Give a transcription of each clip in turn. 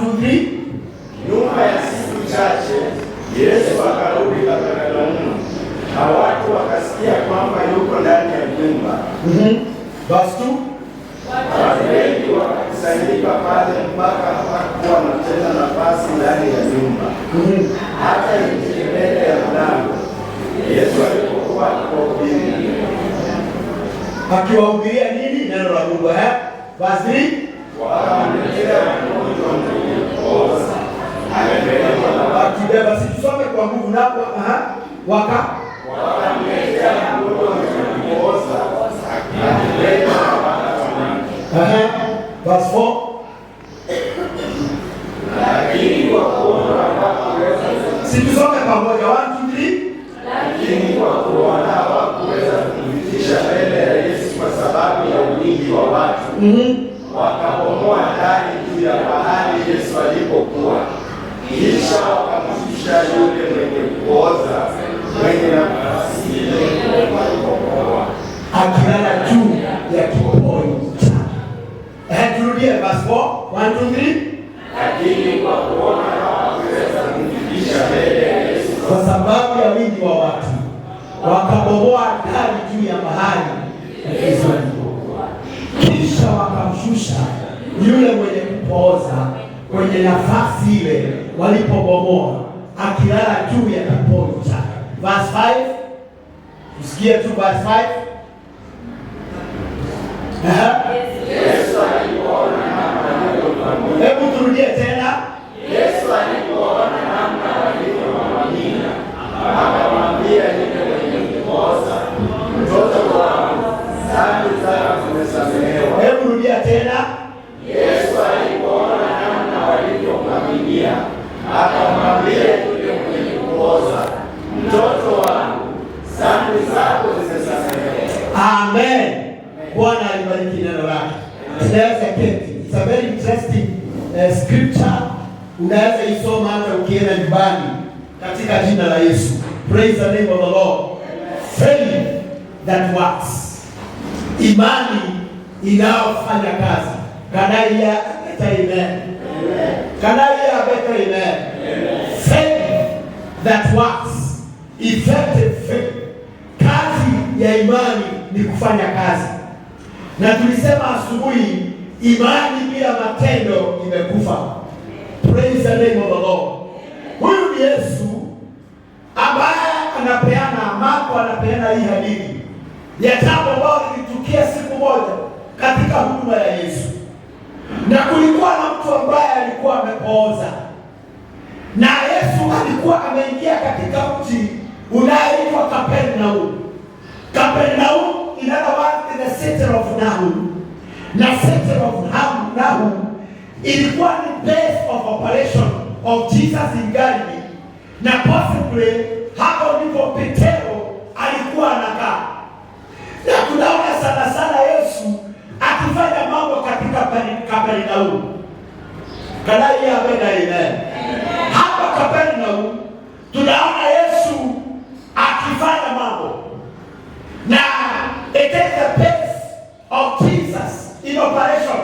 2, 3. Nyuma ya siku chache Yesu akarudi Kapernaumu, na watu wakasikia kwamba yuko ndani ya nyumba. Verse 2. Watu wengi wakakusanyika pale mpaka hapakuwa na tena nafasi ndani ya nyumba, hata nje mbele ya mlango. Yesu alipokuwa akiwahubiria nini? Neno la Mungu. Verse 3. Wakamletea mgonjwa mwenye kupooza, amebebwa na watu. Akibeba, situsome kwa nguvu napo. Wakamletea mgonjwa mwenye kupooza, amebebwa na watu. Verse 4. Lakini kwa kuona hawakuweza. Situsome pamoja. 1, 2, 3. Lakini kwa kuona hawakuweza kumfikisha mbele ya Yesu kwa sababu ya wingi wa watu, wakabomoa ndani juu ya mahali Yesu alipokuwa, kisha wakamshusha yule mwenye kupooza mwenye nafasi ile walipokuwa akilala juu ya kipoi chake. Turudie verse 4. 1, 2, 3. Lakini kwa kuona hawakuweza kumfikisha mbele ya Yesu kwa sababu ya wingi wa watu, wakabomoa dari juu ya mahali Yesu alipokuwa, kisha wakamshusha yule mwenye kupooza kwenye nafasi ile walipobomoa, akilala juu ya kipoi chake. Verse 5. Usikie tu verse 5. Yesu alipoona namna walivyomwamini. Hebu turudie tena. Yesu alipoona namna walivyomwamini, akamwambia yule mwenye kupooza, mtoto wangu, dhambi zako zimesamehewa. Hebu rudia tena. Yesu alipoona namna walivyomwamini, akamwambia yule mwenye kupooza, mtoto wangu, dhambi zako zimesamehewa. Amen. Bwana alibariki neno lake. Tunaweza keti. It's a very interesting scripture. Unaweza isoma hata ukienda nyumbani katika jina la Yesu. Praise the name of the Lord. Faith that works. Imani inayofanya kazi. Can I hear a better amen? Can I hear a better amen? Faith that works. Effective faith. Kazi ya imani ni kufanya kazi. Na tulisema asubuhi, imani bila matendo imekufa. Praise the name of the Lord. Huyu ni Yesu ambaye anapeana mambo, anapeana hii hadithi ya jambo ambalo lilitukia siku moja katika huduma ya Yesu. Na kulikuwa na mtu ambaye alikuwa amepooza, na Yesu alikuwa ameingia katika mji unaoitwa Kapernaum. Kapernaum in other words, in the city of Nahum. Na city of Nahum ilikuwa ni place of operation of Jesus in Galilee, na possibly hapo ndipo Petero alikuwa anakaa. Na tunaona sana sana Yesu akifanya mambo katika Kapernaum. Kanai ya Amen. Hapa Kapernaum tunaona Yesu akifanya mambo, na it is the place of Jesus in operation.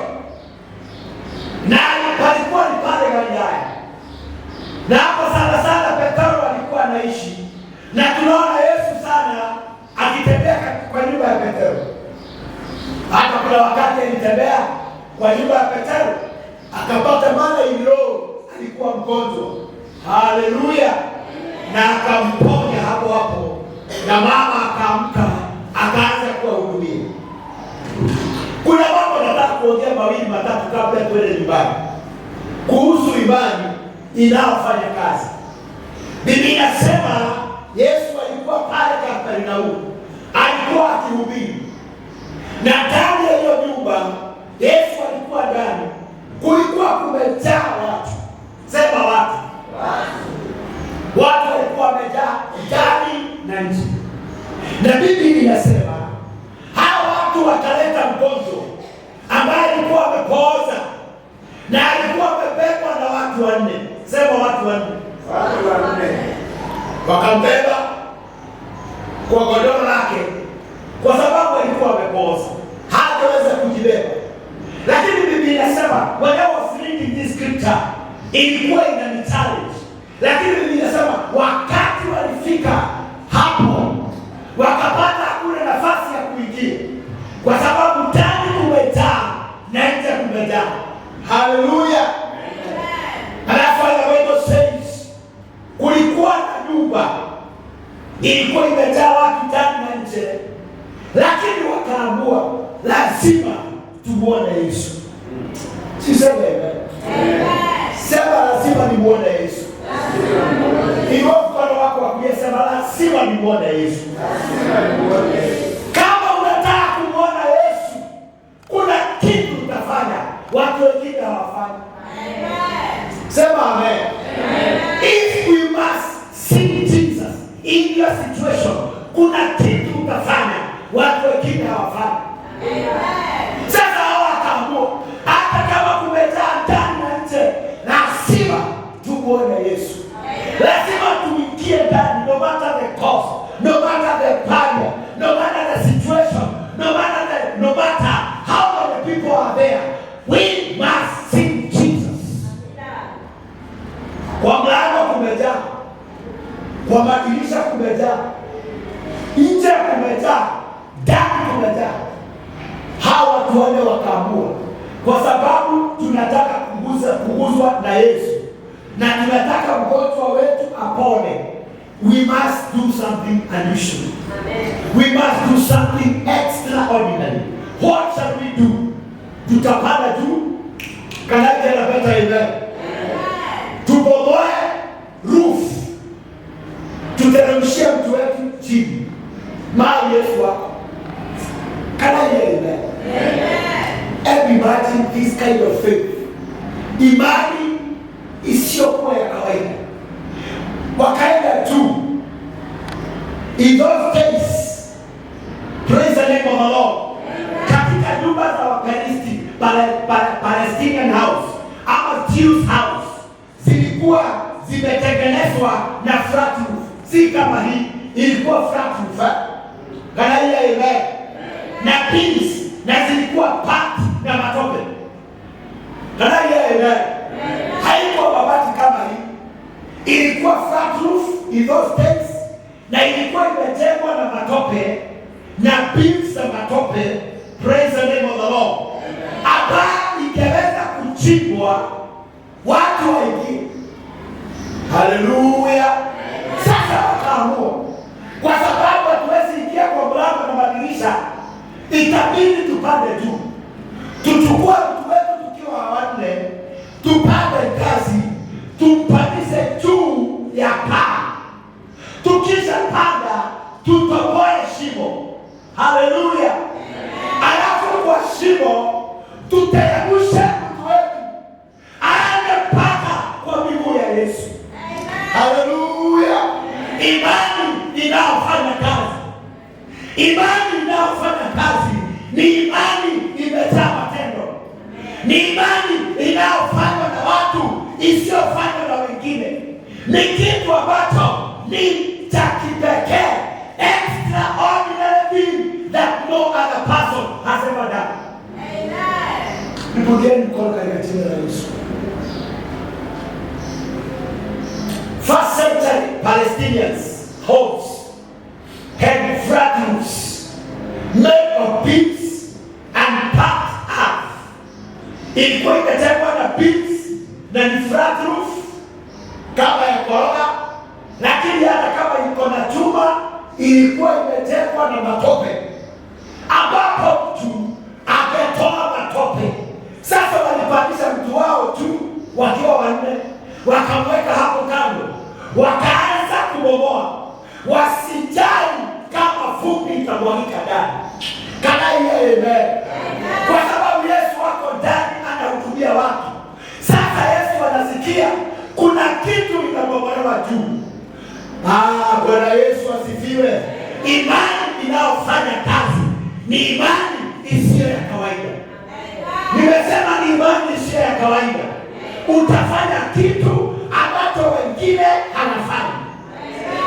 Na palikuwa ni pale Galilaya, na hapo sana sana Petero alikuwa anaishi, na tunaona Yesu sana akitembea kwa nyumba ya Petero. Hata kuna wakati alitembea kwa nyumba ya Petero, akapata mama ilo alikuwa mgonjwa. Haleluya! Na akamponya hapo hapo, na mama akaamka akaanza kuwahudumia. Kuna mambo nataka kuongea mawili matatu kabla ya kwenda nyumbani kuhusu imani inayofanya kazi. Biblia inasema Yesu alikuwa pale Kapernaum, alikuwa akihubiri, na ndani ya hiyo nyumba Yesu alikuwa ndani, kulikuwa kumejaa watu. Sema watu. Watu walikuwa wamejaa ndani na nje. Na Biblia inasema hao watu wakaleta mgonjwa ambaye alikuwa amepooza, na alikuwa amebebwa na watu wanne. Sema watu wanne. Watu wanne Wakambeba kwa godoro lake, kwa sababu alikuwa amepooza, hataweza kujibeba. Lakini Biblia inasema when I was reading this scripture, ilikuwa inani challenge, lakini Biblia inasema wakati walifika hapo wakapata hakuna nafasi ya kuingia, kwa sababu ndani kumejaa na nje kumejaa. Haleluya! Alafu Bible says kulikuwa na nyumba ilikuwa imejaa watu ndani na nje, lakini wakaamua lazima tumuone Yesu. Siseme amen. Sema lazima nimuone Yesu. Iwe mkono wako wa kulia, sema lazima nimuone Yesu. Kama unataka kumuona Yesu, kuna kitu utafanya watu wengine hawafanyi. Sema amen. If we must see Jesus in your situation, kuna kitu utafanya watu wengine hawafanyi. Sasa hawa wakaamua hata kama kumejaa ndani na nje, lazima tumuone Yesu. Lazima tuingie ndani, no matter the cost, no matter the barrier, no matter the situation, no matter how many people are there, we must see Jesus. Kwa mlango kumejaa, kwa madirisha kumejaa, nje kumejaa, ndani kumejaa. Hawa watu wale wakaamua, kwa sababu tunataka kuguzwa na Yesu na tunataka mgonjwa wetu apone, we must do something unusual. We must do something extraordinary. What shall we do? Tutapanda juu. Kanisa la Beta Amen. Tubomoe roof. Tuteremshie mtu wetu chini. Mahali Yesu wako. Kanisa Amen. And imagine this kind of faith. Imani isiyokuwa ya kawaida. Wakaenda tu. In those days, praise the name of the Lord. Katika nyumba za Wakristo, Palestinian house ama Jews house zilikuwa zimetengenezwa na flat roof. Si kama hii, ilikuwa flat roof. Kana ile na beams, na zilikuwa packed na matope. Kana ile haikuwa mabati kama hii. Ilikuwa flat roof in those days, na ilikuwa imejengwa na matope na beams za matope. Praise the name of the Lord. Hapa ingeweza kuchimbwa watu waingie. Haleluya. Sasa wakaamua, kwa sababu hatuwezi ingia kwa mlango na madirisha, itabidi tupande juu. Tuchukue mtu wetu tukiwa wanne, tupande ngazi, tumpandishe juu ya paa. Tukisha panda, tutoboe shimo. Haleluya. Alafu kwa shimo tuteremshe mtu wetu aende mpaka kwa miguu ya Yesu. Haleluya. Imani inayofanya kazi. Imani inayofanya kazi ni imani imejaa matendo. Ni imani inayofanywa na watu isiyofanywa na wengine. Ni kitu ambacho ni cha kipekee, extraordinary thing that no other person has ever done. Nipokeni mkono katika jina la Yesu. First century Palestinians homes had flat roofs made of beams and packed earth. Ilikuwa imejengwa na beams na ni flat roof kama ya koroga, lakini hata kama iko na chuma ilikuwa imejengwa na matope, ambapo mtu akatoa matope. Sasa walipandisha mtu wao tu wakiwa wanne, wakamweka hapo kando, wakaanza kubomoa, wasijali kama vumbi itamwagika ndani. Kana yeye, kwa sababu Yesu wako ndani anahudumia watu. Sasa Yesu anasikia kuna kitu inabomolewa juu. Bwana Yesu asifiwe. Imani inayofanya kazi ni imani isiyo ya kawaida. Nimesema ni imani isiyo ya kawaida. Utafanya kitu ambacho wengine hawafanya.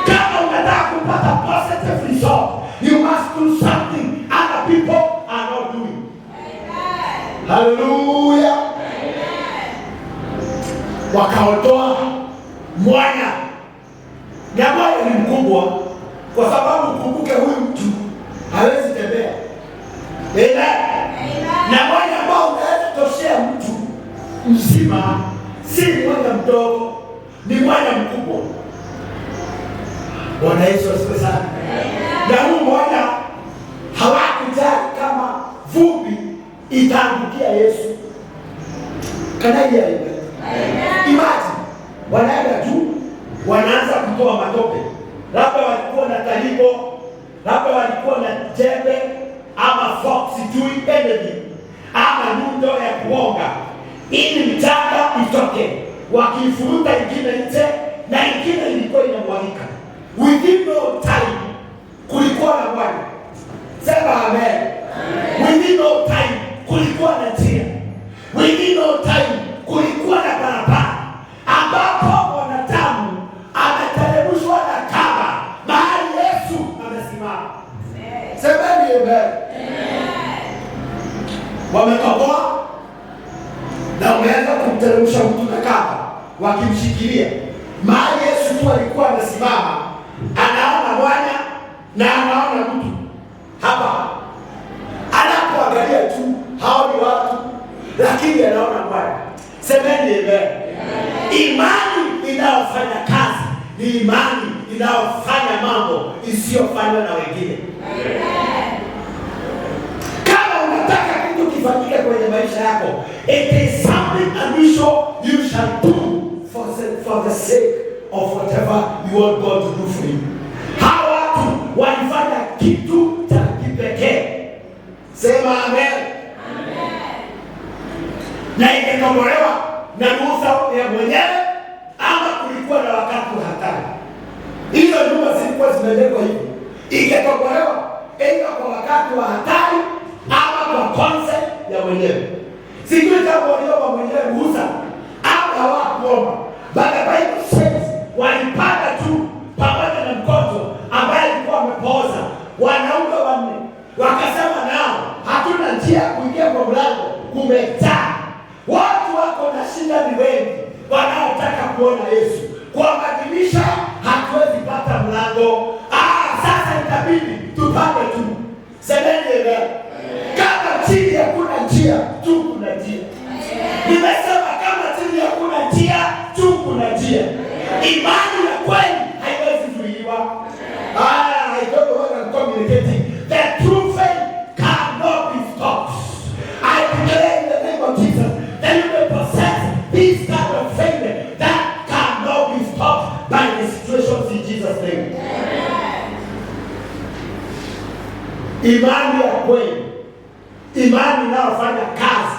Kama unataka kupata positive result, you must do something other people are not doing. Hallelujah. wakaondoa mwanya, na mwanya ni mkubwa, kwa sababu ukumbuke huyu mtu hawezi tembea. Na mwanya ambao unaweza toshea mtu mzima, si mwanya mdogo, ni mwanya mkubwa. Bwana Yesu asifiwe sana. Na huu mwanya hawakujali kama vumbi itaangukia Yesu. Kanaia imagine, wanaenda juu, wanaanza kutoa matope. Labda walikuwa na talibo, labda walikuwa na jembe ama fox, sijui anything, ama nyundo ya kuonga ili mchanga itoke. Wakifuruta ingine nje na ingine ilikuwa inamwagika. Within no time kulikuwa na mwanya. Sema amen. Within no time kulikuwa na njia. Within no time kulikuwa na barabara ambapo wanadamu ameteremshwa na kamba mahali Yesu amesimama. Sema amen. Wamekoboa na wameanza kumteremsha mtu na kamba wakimshikilia mahali Yesu tu alikuwa amesimama. Anaona mwanya na anaona mtu hapa, anapoangalia tu haoni watu, lakini anaona mwanya. Semeni amen. Imani inayofanya kazi ni imani inayofanya mambo isiyofanywa na wengine. Kama unataka kitu kifanyike kwenye maisha yako, it is something unusual you shall do for the sake of whatever you want God to do for you. Hawa watu walifanya kitu cha kipekee. Sema amen. Na ingetobolewa na ruhusa ya mwenyewe, ama kulikuwa na wakati wa hatari. Hizo nyumba zilikuwa zimejengwa hivi, ingetobolewa aidha kwa wakati wa hatari ama kwa concept ya mwenyewe. Sijui kama waliomba mwenyewe ruhusa ama hawakuomba. But the Bible says walipanda tu pamoja na mtoto ambaye alikuwa amepooza. Wanaume wanne wakasema nao, hatuna njia kuingia kwa mlango, kumejaa. Watu wako na shida ni wengi wanaotaka kuona Yesu. Kuwabadilisha hatuwezi pata mlango. Sasa itabidi tupande tu. Semeni amen. Kama chini hakuna njia, juu kuna njia. Nimesema kama chini hakuna njia, juu kuna njia. Imani ya kweli haiwezi zuiliwa. I don't know what I'm communicating. The true faith cannot be stopped. I declare in the name of Jesus that you may possess this kind of faith that cannot be stopped by the situations in Jesus' name. Imani ya kweli, imani inayofanya kazi,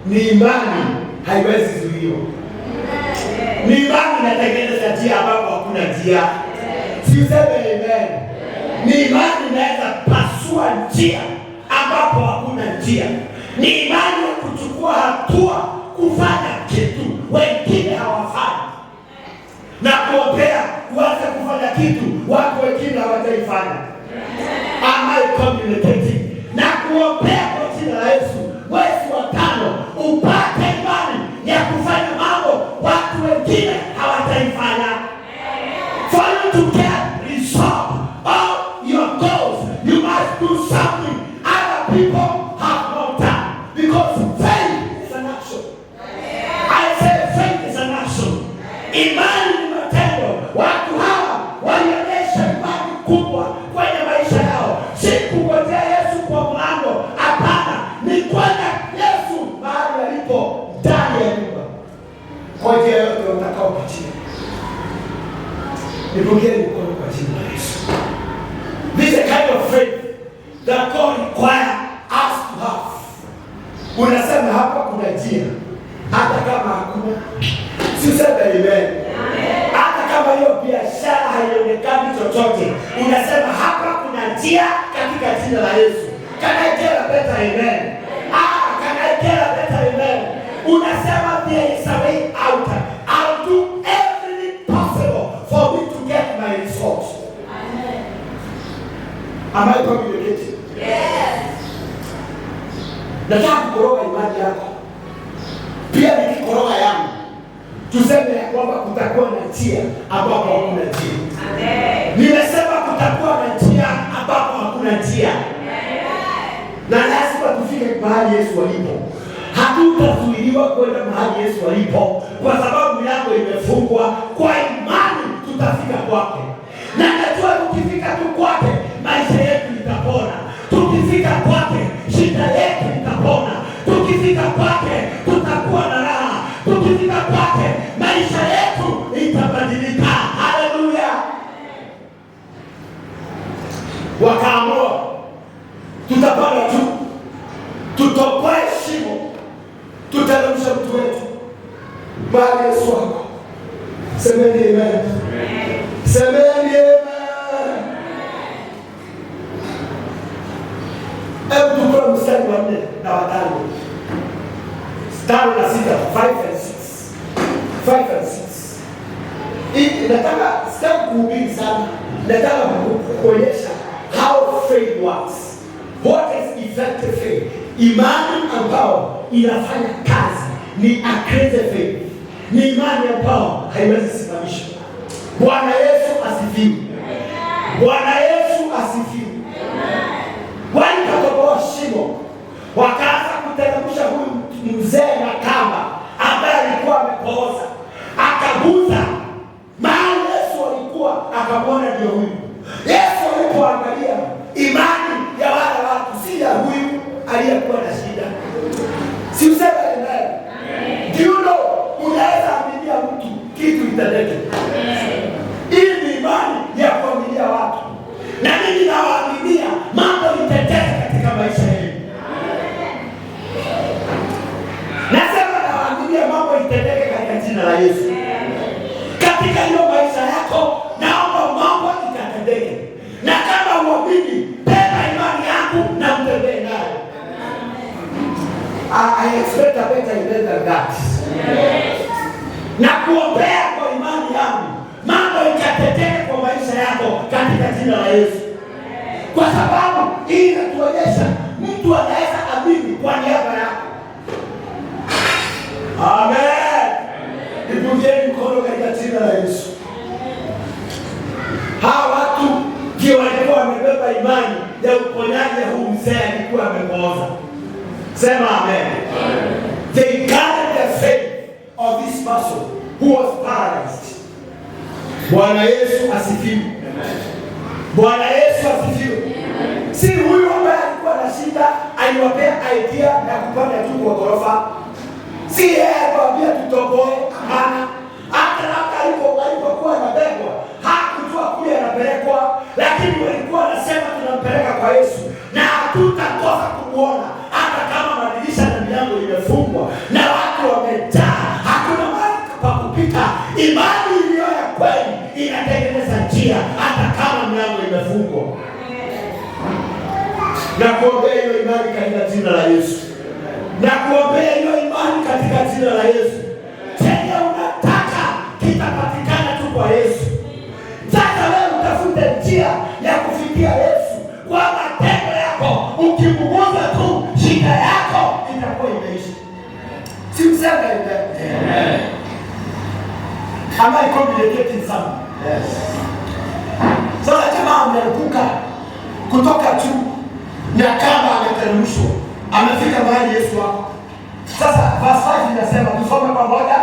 ni imani haiwezi zuiliwa. Ni imani inatengeneza njia ambapo hakuna njia. Siseme amen. Ni imani inaweza pasua njia ambapo hakuna njia. Ni imani ya kuchukua hatua kufanya kitu wengine hawafanyi, na kuombea kuanza kufanya kitu watu wengine hawataifanya. Am I communicating? Na kuombea kwa jina la Yesu mwezi wa 5 upate imani ya kufanya mambo watu wengine hawataifanya. For you to get result of your goals, you must do something other people have not done. Because faith is an action. I say faith is an action. Imani ni matendo. Watu hawa walionyesha imani kubwa kwenye maisha yao. Si kungojea Yesu kwa mlango, hapana, ni kwenda Yesu mahali alipo, ndani ya nyumba. Kwa njia yote utakaopitia, nipokee mkono kwa jina la Yesu. This is a kind of faith that God requires us to have. Unasema hapa kuna njia, hata kama hakuna. Siseme amen. Hata kama hiyo biashara haionekani chochote, unasema hapa kuna njia katika jina la Yesu. Can I get a better amen? Can I get a better amen? Unasema there is a way out. I'll do everything possible for me to get my results. Amen. Am I communicating? Yes. Nataka kukoroga imani yako. Pia nikikoroga yangu, tuseme ya kwamba kutakuwa na njia ambapo hakuna njia. Nimesema kutakuwa na njia ambapo hakuna njia. Na lazima tufike mahali Yesu alipo. Hatutazuiliwa kwenda mahali Yesu alipo kwa sababu milango imefungwa. Kwa imani tutafika kwake. Na najua tukifika tu kwake maisha yetu itapona. Tukifika kwake shida yetu itapona. Tukifika kwake tutakuwa na raha. Tukifika kwake maisha yetu itabadilika. Haleluya. Wakaamua tutapanda tu, tutoboe shimo, tuteremsha mtu wetu mahali Yesu wako. Semeni amen. Semeni amen. Hebu tukua mstari wa 4 na 5. 5 na 6, 5 and 6. 5 and 6. Nataka sitaki kuhubiri sana. Nataka kuonyesha how faith works. What is effective faith? Imani ambao inafanya kazi ni accredited faith. Ni imani ambao haiwezi simamishwa. Bwana Yesu asifiwe. Bwana Yesu asifiwe. Walitoboa shimo, wakaanza kuteremsha huyu mzee na kamba ambaye alikuwa amepooza. Akaguza mahali Yesu alikuwa, akamwona ndio huyu. Yesu alipoangalia imani ya wale watu, si ya huyu aliyekuwa na shida. Si useme amen. Ndio unaweza aminia mtu kitu itendeke. Hii ni imani ya kuaminia watu. Na mimi nawaaminia mambo itendeke katika maisha yenu. Nasema nawaaminia mambo itendeke katika jina la Yesu. Katika hiyo maisha yako naomba mambo ikatendeke. Na kama uamini, tena imani yangu na mtembee nayo. I expect a better event than that. Na kuombea kwa imani yangu mambo ikatendeke kwa maisha yako katika jina la Yesu. Kwa sababu hii inatuonyesha mtu anaweza amini kwa niaba yako. Amen. Nipungeni mkono katika jina la Yesu. Hawa watu ndio walikuwa wamebeba imani ya uponyaji huu mzee alikuwa amepooza. Sema amen. They carried the faith of this person who was paralyzed. Bwana Yesu asifiwe. Bwana Yesu asifiwe. Si huyu ambaye alikuwa na shida aliwapea idea ya kupanda juu kwa ghorofa. Si yeye aliwaambia tutoboe, hapana. Hata alipokuwa anabebwa hakujua kule anapelekwa, lakini walikuwa wanasema tunampeleka kwa Yesu na hatutakosa kumuona hata kama madirisha na milango imefungwa na watu wamejaa, hakuna mahali pa kupita. Imani iliyo ya kweli inatengeneza njia hata kama milango imefungwa. Na kuombea hiyo imani katika jina la Yesu. Na kuombea hiyo imani katika jina la Yesu. Chenye unataka kitapatikana tu kwa Yesu. Sasa wewe utafute njia ya kufikia Yesu kwa matendo yako. Ukimuguza tu shida yako itakuwa imeisha. Si useme amen. Am I communicating something? Yes. Sasa jamaa ameanguka kutoka juu na kamba ameteremshwa. Amefika mahali Yesu wako. Sasa verse 5 inasema tusome pamoja.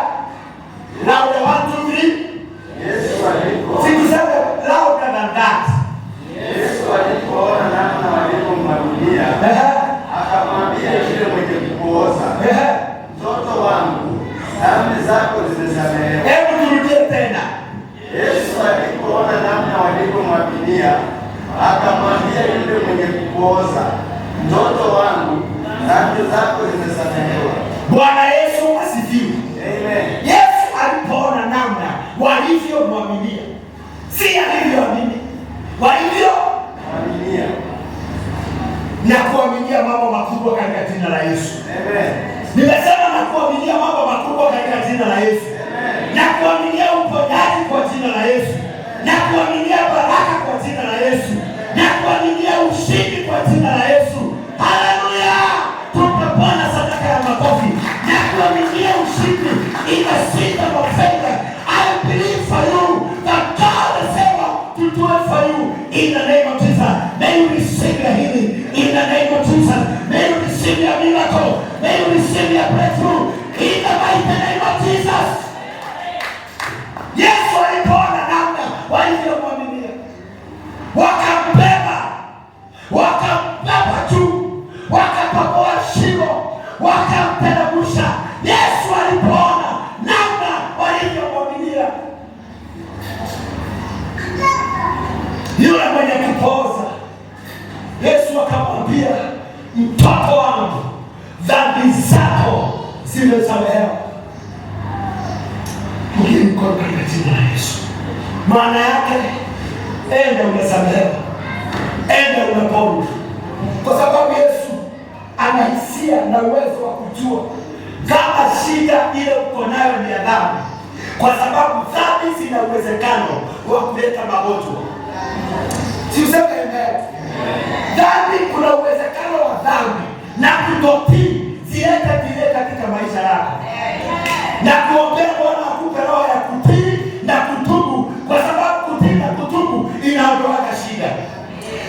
Louder 1 2 3. Yesu alipo. Sikuseme louder than that. Yesu alipoona namna walipomwabudia, akamwambia yule mwenye kupooza, mtoto wangu, dhambi zako zimesamehewa. Hebu turudie tena. Yesu alipoona namna walipomwabudia, akamwambia yule mwenye kupooza, mtoto wangu, dhambi zako zimesamehewa. Bwana Yesu asifiwe. Amen. Yesu alipoona namna walivyomwaminia, si alivyoamini, walivyoaminia na kuaminia mambo makubwa katika jina la Yesu. Amen. Nimesema na kuaminia mambo makubwa katika jina la Yesu. Amen. Na kuaminia uponyaji kwa jina la Yesu. Na kuaminia baraka kwa jina la Yesu. Na kuaminia ushindi kwa jina la Yesu. Haleluya! Tupe Bwana sadaka ya makofi. Na kuaminia ushindi in the season of faith. umesamehewa. Ugeni mkono katika jina la Yesu. Maana yake enda umesamehewa, enda umepona, kwa sababu Yesu ana hisia na uwezo wa kujua kama shida ile uko nayo ni ya dhambi, kwa sababu dhambi zina uwezekano wa kuleta magonjwa. Si useme amen? Dhambi, kuna uwezekano wa dhambi na kutotii zilete vile katika maisha yako, na kuombea Bwana akupe roho ya kutii na kutubu, kwa sababu kutii na kutubu inaondoa shida.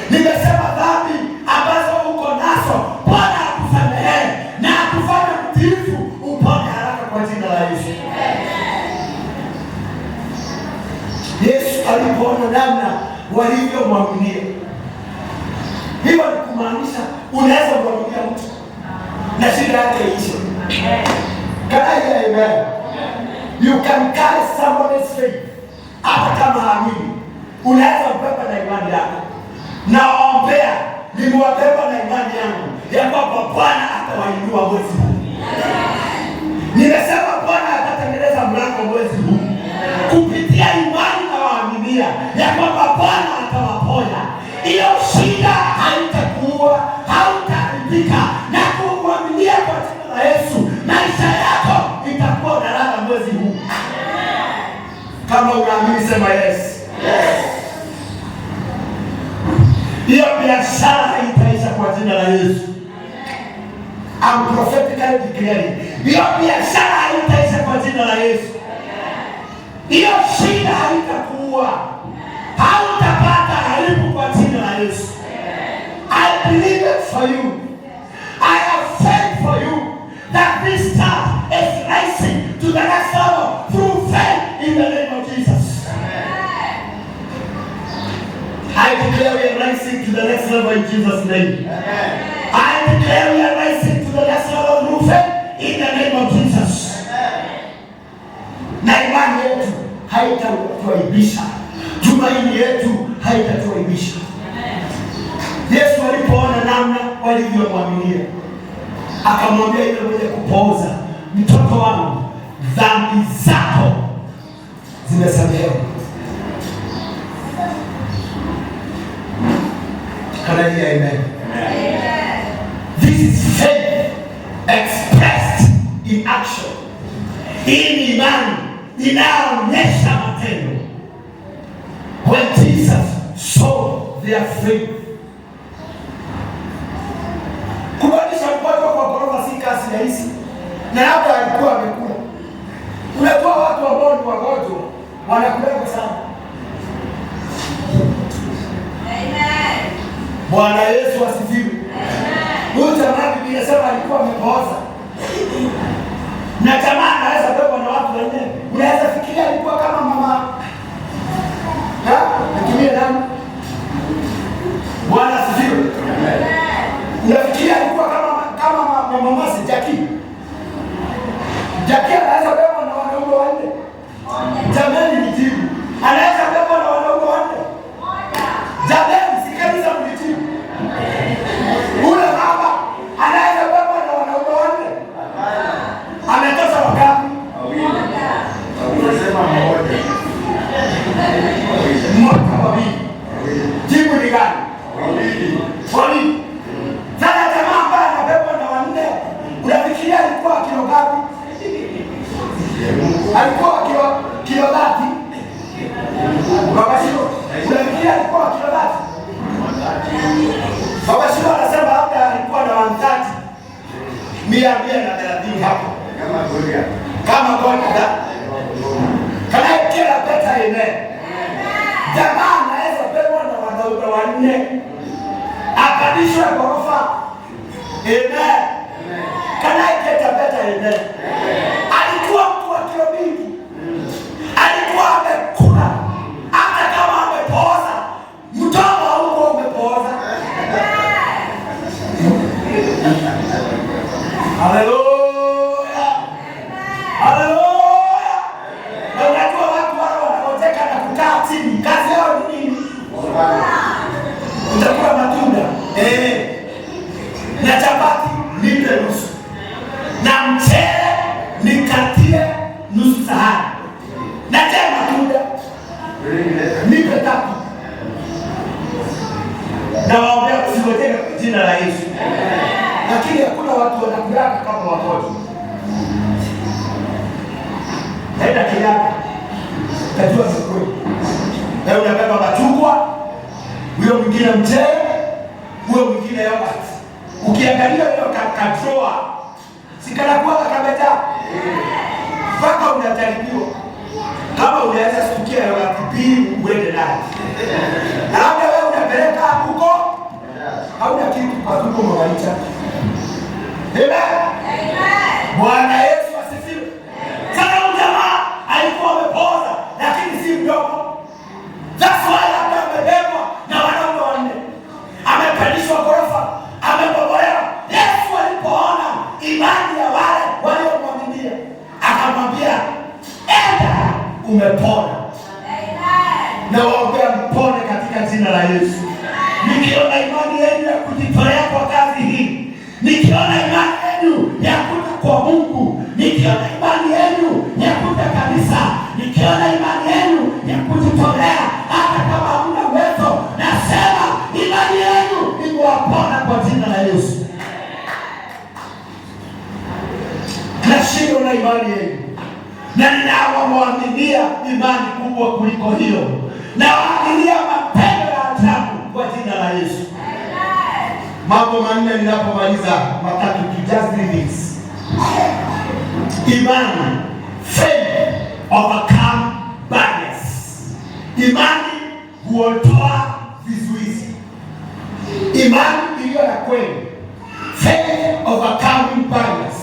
Nimesema dhambi ambazo uko nazo Bwana akusamehe na akufanye mtiifu, upone haraka kwa jina la Yesu. Yesu alipoona namna walivyomwaminia, hiyo ni kumaanisha unaweza kumwaminia mtu na shida yake ishe. Can I hear amen? You can carry someone's faith. Hata kama haamini, unaweza kubeba na imani yako. Naombea, nimewabeba na imani yangu ya kwamba Bwana atawainua mwezi huu. Nimesema Bwana atatengeneza mlango mwezi huu kupitia imani na waaminia ya kwamba Bwana atawaponya. Hiyo shida haitakuwa, hautaharibika, na kumwaminia kwa jina la Yesu, maisha yako itakuwa na raha mwezi huu. Kama unaamini sema yes. Yes. Hiyo biashara haitaisha kwa jina la Yesu. I'm prophetically declaring, hiyo biashara haitaisha kwa jina la Yesu. Hiyo shida haitakuwa, hautapata haribu kwa jina la Yesu. I believe it for you. I have faith for you that this star is rising to the next level through faith in the name of Jesus. I declare we are rising to the next level in Jesus' name. I declare we are rising to the next level through faith in the name of Jesus. Na imani yetu haitatuaibisha, tumaini yetu haitatuaibisha. Yesu alipoona namna walivyomwaminia, akamwambia yule mwenye kupooza, mtoto wangu, dhambi zako zimesamehewa. Can I hear amen? This is faith expressed in action. Hii ni imani inaonyesha matendo. When Jesus saw their faith. Kubadilisha mgonjwa kwa ghorofa si kazi rahisi, na hata alikuwa amekula. Unatoa watu ambao ni wagonjwa wanakula sana. Amen. Bwana Yesu asifiwe. Huyu jamaa Biblia inasema alikuwa amepooza. Na jamaa anaweza bebwa na watu wengine. Unaweza fikiria alikuwa kama mama. Nikimbie nani? Bwana asifiwe. Unafikiria alikuwa kama mama Jackie. Jackie anaweza bebwa na wanaume wanne. Jamani ni jibu. Anaweza bebwa na wanaume wanne. Jamani sikiliza mjibu. Ule mama anaweza bebwa na wanaume wanne. Ametosha wakati. Unasema mmoja. Mmoja wawili. Jibu ni gani? Wawili. Sasa jamaa ambaye anabebwa na wanne, unafikiria alikuwa kilo ngapi? Alikuwa kilo 30. Baba Shiro, unafikiria alikuwa kilo 30? Baba Shiro anasema labda alikuwa na 130. 130 hapo. Kama Goliath. Kana kila peta ine. Jamaa anaweza bebwa na wanaume wanne. Akadishwa ghorofa. Amen. Kana iketa peta ine. Alikuwa mtu wa kilo mingi. Alikuwa amekula. Hata kama amepooza, mtoto huko umepooza. Haleluya. Haleluya. Na unajua watu wao wanaoteka na kukaa chini, kazi yao ni nini? Utakula matunda. Na chapati nipe nusu. Na mchele Najua si kweli. Na unabeba machungwa, huyo mwingine mchele, huyo mwingine yogurt. Ukiangalia hiyo katroa, sikana kuwa kameta. Mpaka unajaribiwa. Kama unaweza stukia yogurt pili uende naye. Na labda wewe unapeleka huko, hauna kitu kwa tumbo mwaita. Amen. Bwana Yesu asifiwe. Sasa jamaa alikuwa amepoza lakini si mdogo. That's why amebebwa na wanaume wanne. Amepandishwa ghorofa, amebomolewa. Yesu alipoona imani ya wale waliomwaminia, akamwambia, "Enda, umepona." Amen. Na waombea mpone katika jina la Yesu. Nikiona imani yenu ya kujitolea kwa kazi hii, nikiona imani yenu ya kuja kwa Mungu, nikiona imani yenu ya kuja kanisa, nikiona imani yenu ya kujitolea hata kama hamna uwezo, nasema imani yenu imewapona kwa jina la Yesu. Nashinda na imani yenu, na ninawamwaminia imani kubwa kuliko hiyo, na waaminia mapendo ya ajabu kwa jina la Yesu. Mambo manne ninapomaliza matatu, just read this. Imani, faith, overcome barriers. Imani huondoa vizuizi. Imani iliyo na kweli. Faith overcoming barriers.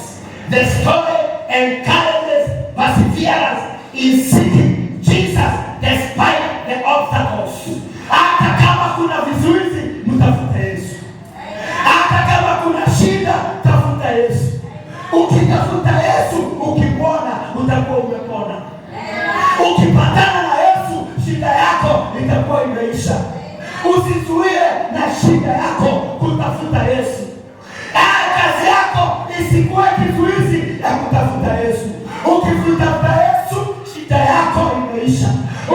The story encourages perseverance in seeking Jesus despite the obstacles. Hata kama kuna vizuizi, mtafuta Yesu. Hata kama kuna shida, tafuta Yesu. Ukitafuta Yesu, ukimwona, utakuwa umepona. Ukipatana na Yesu, shida yako itakuwa imeisha. Usizuie na shida yako kutafuta Yesu. Kazi yako isikuwe kizuizi ya kutafuta Yesu. Ukitafuta Yesu, shida yako imeisha.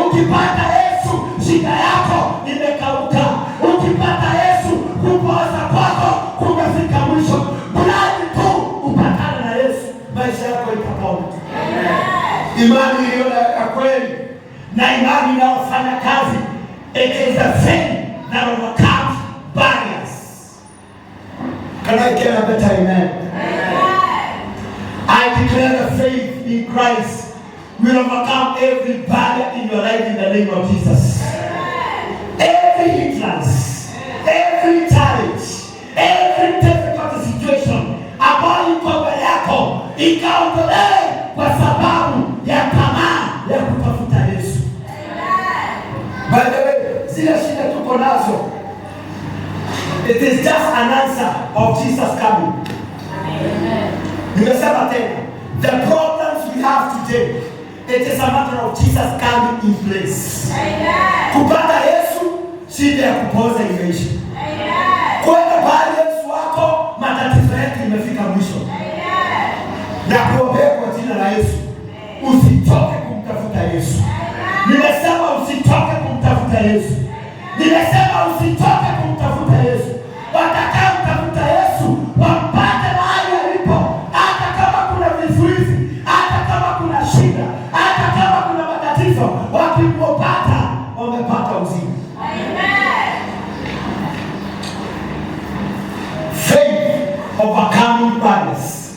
Ukipata Yesu, shida yako imekauka. Ukipata Yesu, kupoza kwako kumefika mwisho. Mradi tu upatane na Yesu, maisha yako itapona. Imani iliyo ya kweli na imani inayofanya kazi, it is a faith that overcomes barriers. Can I get a better amen? I declare the faith in Christ will overcome every barrier in your life in the name of Jesus. Every hindrance, every challenge, every difficult situation ambayo iko mbele yako ikaondolewe kwa sababu ya tamaa ya kutafuta Yesu. By the way, zile shida tuko nazo, it is just an answer of Jesus coming. Nimesema tena, the problems we have today, it is a matter of Jesus coming in place. Kupata Yesu, shida ya kupoza imeisha. Kwenda pale Yesu wako, matatizo yetu imefika mwisho. Na kuombea kwa jina la Yesu, usitoke kumtafuta Yesu. Nimesema usitoke kumtafuta Yesu. Nimesema usitoke kumtafuta Yesu. Watakao mtafuta Yesu wampate mahali alipo, hata kama kuna vizuizi, hata kama kuna shida, hata kama kuna matatizo, wakipopata wamepata uzima. Faith overcoming barriers.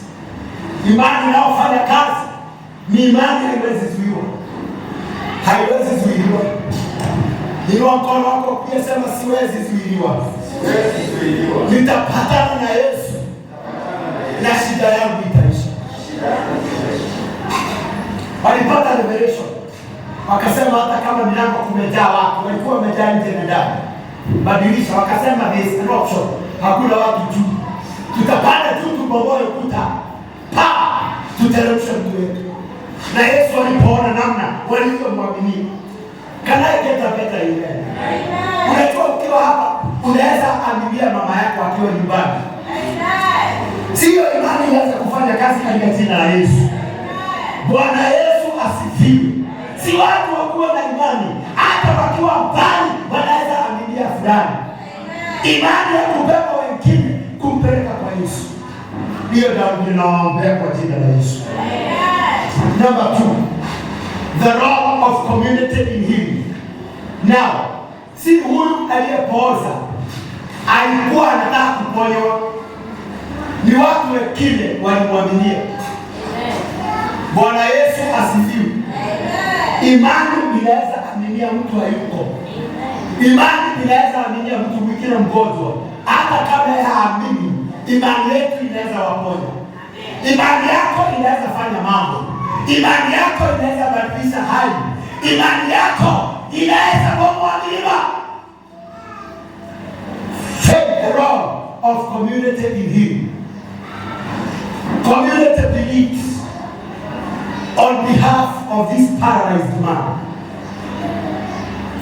Imani inayofanya kazi ni imani haiwezi zuiwa. Haiwezi zuiliwa. Inua mkono wako pia, sema siwezi zuiliwa. Nitapatana na Yesu na shida yangu itaisha. Walipata revelation, wakasema hata kama milango kumejaa watu, walikuwa wamejaa nje na ndani, badilisha. Wakasema there is an option, hakuna watu juu, tutapanda juu tubomoe ukuta, tuteremshe mtu wetu. Na Yesu alipoona namna walivyomwaminia, can I get a better amen? Unajua ukiwa hapa unaweza aminia mama yako akiwa nyumbani. Sio imani inaweza kufanya kazi katika jina la Yesu. Bwana Yesu asifiwe. Si watu wakuwa na imani, hata wakiwa mbali wanaweza aminia fulani. Imani ya kubeba wengine kumpeleka kwa Yesu. Hiyo ndio ninawaombea kwa jina la Yesu. Number 2, the role role of community in healing. Now, si huyu aliyepooza alikuwa anataka kuponywa, ni watu wengine walimwaminia. Bwana Yesu asifiwe. Imani inaweza aminia mtu hayuko. Imani inaweza aminia mtu mwingine mgonjwa, hata kama haamini. Imani yetu inaweza waponya. Imani yako inaweza fanya mambo. Imani yako inaweza badilisha hali. Imani yako inaweza bomoa milima. Take the role of community in him. Community believes on behalf of this paralyzed man.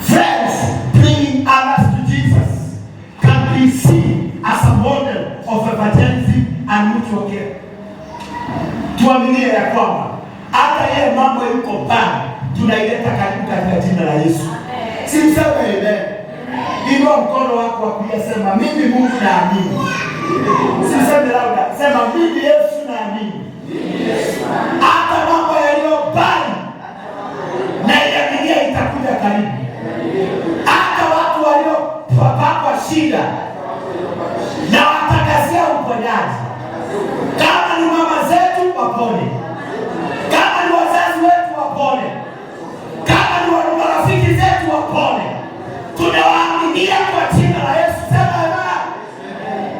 Friends bringing others to Jesus can be seen as a model of evangelism and mutual care. Tuaminie ya kwamba hata yeye mambo yuko mbali, tunaileta karibu katika jina la Yesu. Si mseme amen. Inua mkono wako wa kulia, sema mimi Mungu naamini. Si mseme lauda, sema mimi Yesu naamini. Hata mambo yaliyo mbali na yaminia itakuja karibu. Hata watu waliopakwa shida na watangazia uponyaji. Kama ni mama zetu wapone, kama ni wazazi wetu wapone, kama ni marafiki zetu wapone, tunawaaminia kwa jina la Yesu. Sema amen.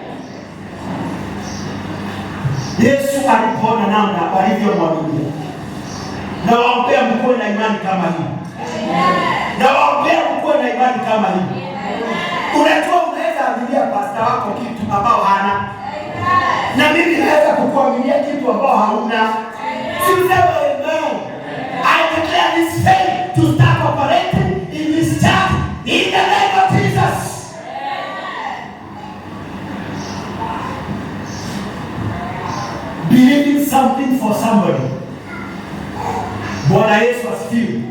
Yesu alipona namna walivyomwaminia. Na waombea mkuwe na imani kama hii. Na waombea mkuwe na imani kama hii. Unajua unaweza aminia pasta wako kitu ambao hana. Na mimi naweza kukuaminia kitu ambao hauna. Sema amen. I declare this faith to start operating in this church in the name of Jesus. Believing something for somebody. Bwana Yesu asifiwe.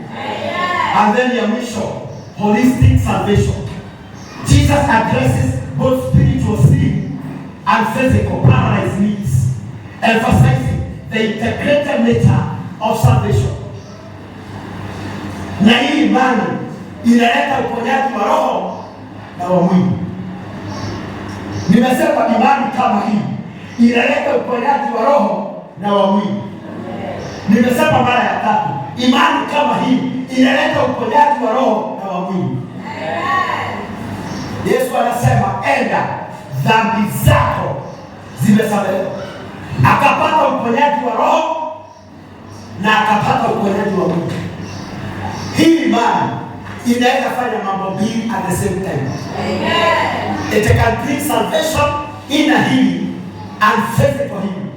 And then ya mwisho, holistic salvation. Jesus addresses both spiritual sin and physical paralyzed needs, emphasizing the integrated nature of salvation. Na hii imani inaleta uponyaji wa roho na wa mwili. Nimesema imani kama hii inaleta uponyaji wa roho na wa mwili. Nimesema mara ya tatu, imani kama hii inaleta uponyaji wa roho na wa mwili. Yesu anasema enda, dhambi zako zimesamehewa. Akapata uponyaji wa roho na akapata uponyaji wa mwili. Hii imani inaweza fanya mambo mbili at the same time. Amen. It can bring salvation, inner healing and physical healing.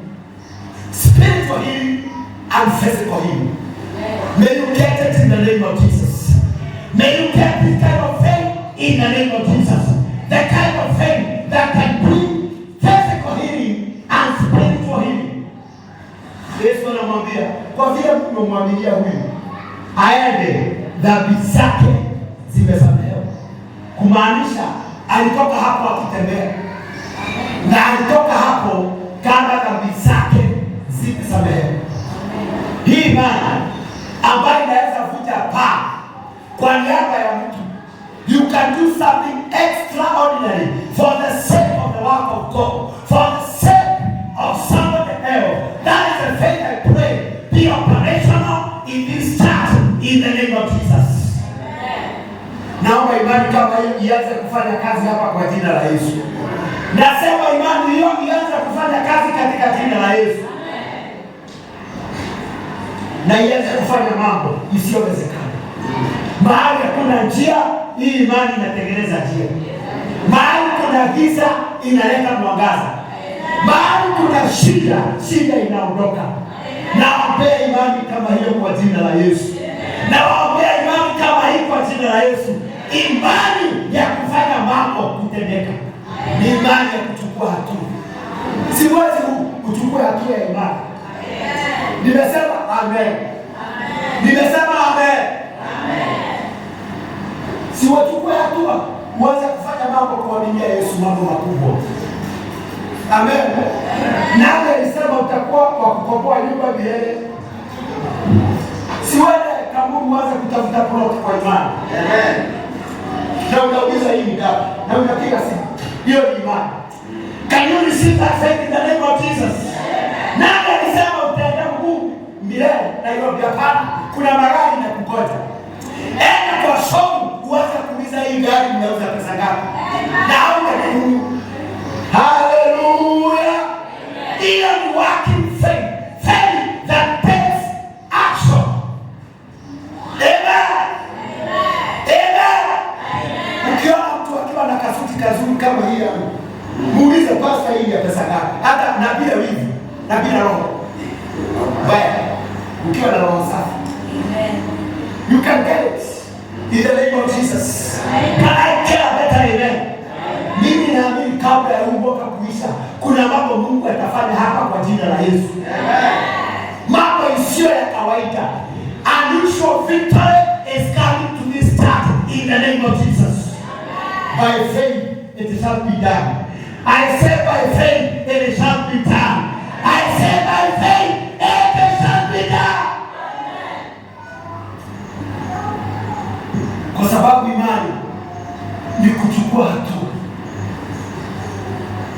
Spiritual healing and physical healing. May you get it in the name of Jesus. May you get this kind of faith in the name of Jesus. The kind of faith that can bring physical healing and spiritual healing. Yesu anamwambia, kwa vile mmemwaminia huyu, aende, dhambi zake zimesamehewa. Kumaanisha alitoka hapo akitembea. Na alitoka hapo kama dhambi zake zimesamehewa. Hii imani ambayo inaweza vuja paa kwa niaba ya mtu. You can do something extraordinary for the sake of the work of God, for the sake of somebody else. That is the faith I pray be operational in this church in the name of Jesus. Naomba imani kama hiyo ianze kufanya kazi hapa kwa jina la Yesu. Nasema imani hiyo ianze kufanya kazi katika jina la Yesu. Na ianze kufanya mambo isiyowezekana. Mahali hakuna njia, hii imani inatengeneza njia. Mahali kuna giza, inaleta mwangaza. Mahali kuna shida, shida inaondoka. Naombea imani kama hiyo kwa jina la Yesu. Naombea imani kama hii kwa jina la Yesu. Imani ya kufanya mambo kutendeka. Ni imani ya kuchukua hatua. Siwezi kuchukua hatua ya imani. Nimesema amen. Nimesema amen. Siwachukue hatua uanze kufanya mambo kuaminia Yesu, mambo makubwa. Amen. Nawe alisema utakuwa wa kukomboa nyumba milele. Siwende kaburi uanze na unapiga simu. Hiyo ni imani. Can you receive that faith in the name of Jesus? Nani alisema utaenda Mungu milele na hiyo hapana? Kuna magari na kungoja. Enda kwa showroom uanze kuuliza hii gari inauza pesa ngapi? Na hauna. Hallelujah. Hiyo ni working faith. Faith that takes action. Amen. Ukiona mtu akiwa na kasuti kazuri kama hii hapo, muulize pasta hii ya pesa ngapi? Hata na bila wivu, na bila roho. Baya. Ukiwa na roho safi. Amen. You can get it in the name of Jesus. Can I care better? Amen. Mimi naamini kabla ya mwaka kuisha kuna mambo Mungu atafanya hapa kwa jina la Yesu. Amen. Mambo isiyo ya kawaida. Unusual victory is coming to this church in the name of Jesus. By faith it shall be done. I say by faith it shall be done. I say by faith it shall be done. Kwa sababu imani ni kuchukua hatua.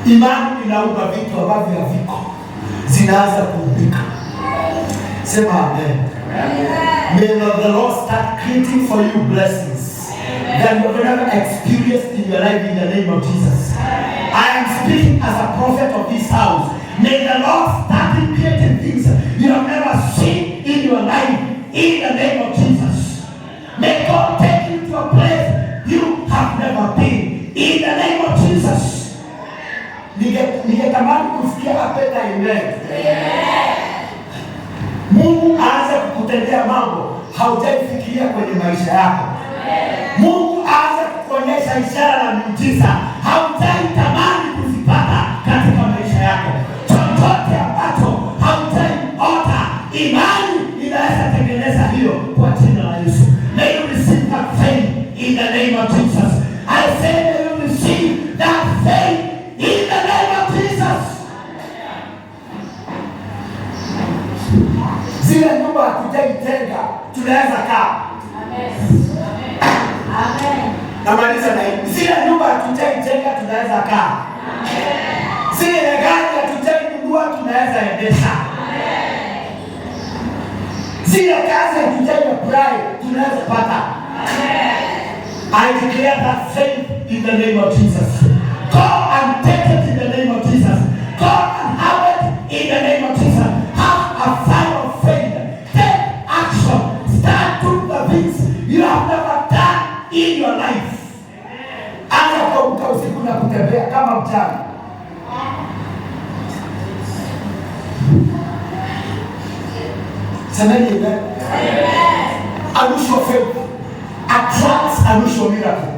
Imani inaumba vitu ambavyo haviko, zinaanza kuumbika. Sema amen. May the Lord start creating for you blessings that you have never experienced in your life in the name of Jesus. I am speaking as a prophet of this house. May the Lord start creating things you have never seen in your life in the name of Jesus. May God take you to a place you have never been in the name of Jesus. Ningetamani kusikia apeta amen. Mungu aanze kukutendea mambo haujaifikiria kwenye maisha yako. Mungu aanze kukuonyesha ishara na miujiza haujaitamani kuzipata katika maisha yako. Chochote ambacho haujaiota, imani inaweza tengeneza hiyo kwa jina la Yesu. May you receive that faith in the name of Jesus. I say may you receive that faith in the name of Jesus. Zile nyumba hatujaitenga tunaweza kaa. Amen. Amen. Namaliza na hii. Zile nyumba hatujaitenga tunaweza kaa. Amen. Zile gari hatujainunua tunaweza endesha. Amen. Zile kazi hatujaipray tunaweza pata. Amen. I declare that faith in the name of Jesus. Go and take it in the name of Jesus. Go and have it in the name of Jesus. Have a sign of faith. Take action. Start doing the things you have never done in your life. Anza kuamka usiku na kutembea kama mchana. Semeni amen. Unusual faith attracts unusual miracle.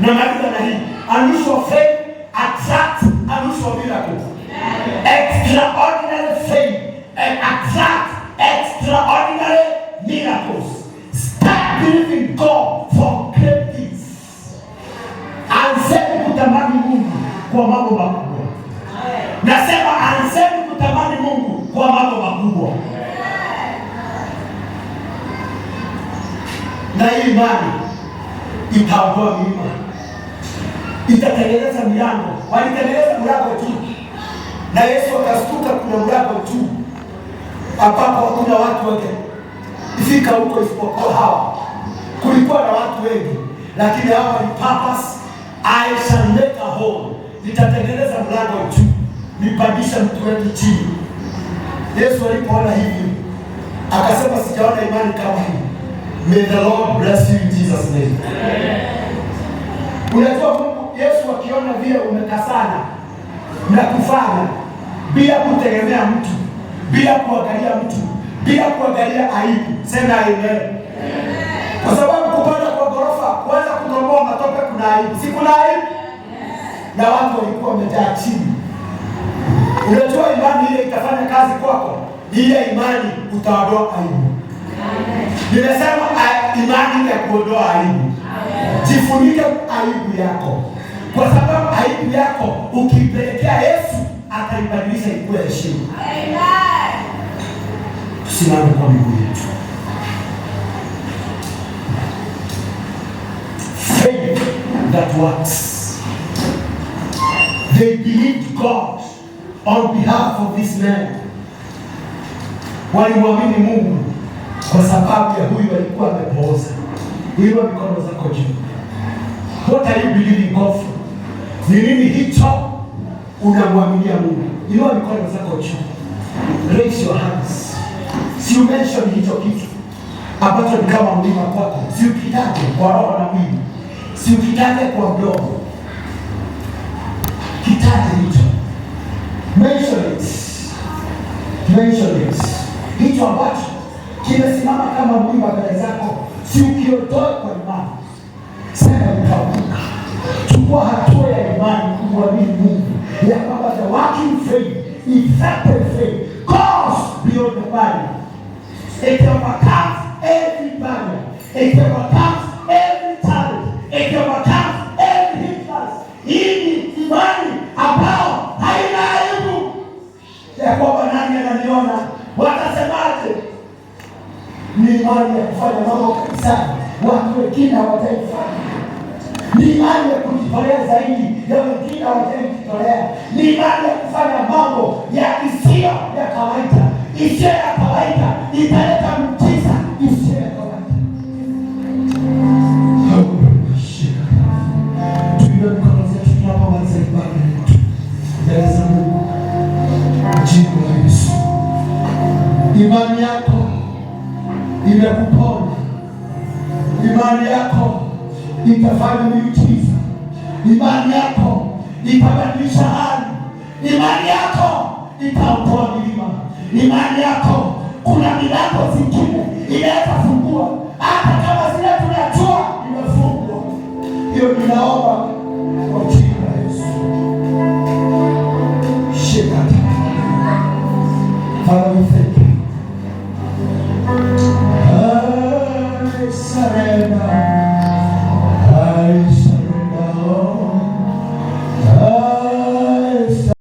Na maana na hii unusual faith attracts unusual miracle. Extraordinary faith attracts extraordinary miracles. Start believing God for great things. Anzeni kutamani Mungu kwa mambo makubwa. Nasema anzeni kutamani Mungu kwa mambo makubwa. Na imani itaondoa milima. Itatengeneza milango. Walitengeneza mlango tu. Na Yesu akastuka kuna mlango tu. Ambapo hakuna watu wote. Ifika huko isipokuwa hawa. Kulikuwa na watu wengi. Lakini hawa ni purpose. I shall make a hole. Nitatengeneza mlango tu. Nipandisha mtu wetu chini. Yesu alipoona hivi akasema sijaona imani kama hii. May the Lord bless you in Jesus' name. Unajua Mungu Yesu akiona vile umekasana na kufanya bila kutegemea mtu, bila kuangalia mtu, bila kuangalia aibu. Sema amen. Kwa sababu kupanda kwa ghorofa kuanza kutoboa matope kuna aibu. Si kuna aibu? Na watu walikuwa wamejaa chini. Unajua imani ile itafanya kazi kwako. Ile imani utaondoa aibu. Nimesema imani ya kuondoa aibu. Jifunike aibu yako. Kwa sababu aibu yako ukipelekea Yesu ataibadilisha ikuwe heshima. Tusimame kwa miguu yetu. Faith that works. They believed God on behalf of this man. Walimwamini Mungu kwa sababu ya huyu alikuwa amepooza. Inua mikono zako juu. What are you believing God for? Ni nini hicho unamwaminia Mungu? Inua mikono zako juu. Raise your hands. Si mention hicho kitu ambacho ni kama mlima kwako. Si ukitaje kwa roho na mwili. Si ukitaje kwa mdomo. Kitaje hicho. Mention it. Mention it. Hicho ambacho kimesimama kama mlima mbele zako. Si ukiondoe kwa imani. Sema utavuka. Chukua hatua ya imani kumwamini Mungu ya kwamba the working faith, effective faith goes beyond the barrier. It overcomes every barrier. It overcomes every challenge. It overcomes every hindrance. Hii ni imani ambao haina aibu ya kwamba nani ananiona, watasemaje? Ni imani ya kufanya mambo kanisani watu wengine hawataifanya. Ni imani ya kujitolea zaidi ya wengine hawajajitolea. Ni imani ya kufanya mambo ya isiyo ya kawaida. Isiyo ya kawaida italeta mtiza isiyo ya kawaida. Tuinue mikono zetu tunapomaliza ibada yetu mbele za Mungu. Jina la Yesu. Imani yako imekuponya. Imani yako itafanya miujiza. Imani yako itabadilisha hali. Imani yako itaondoa milima. Imani yako kuna milango zingine inaweza fungua hata kama zile tunajua imefungwa. Hiyo ninaomba kwa jina la Yesu. Shika. Father, we thank you. I surrender.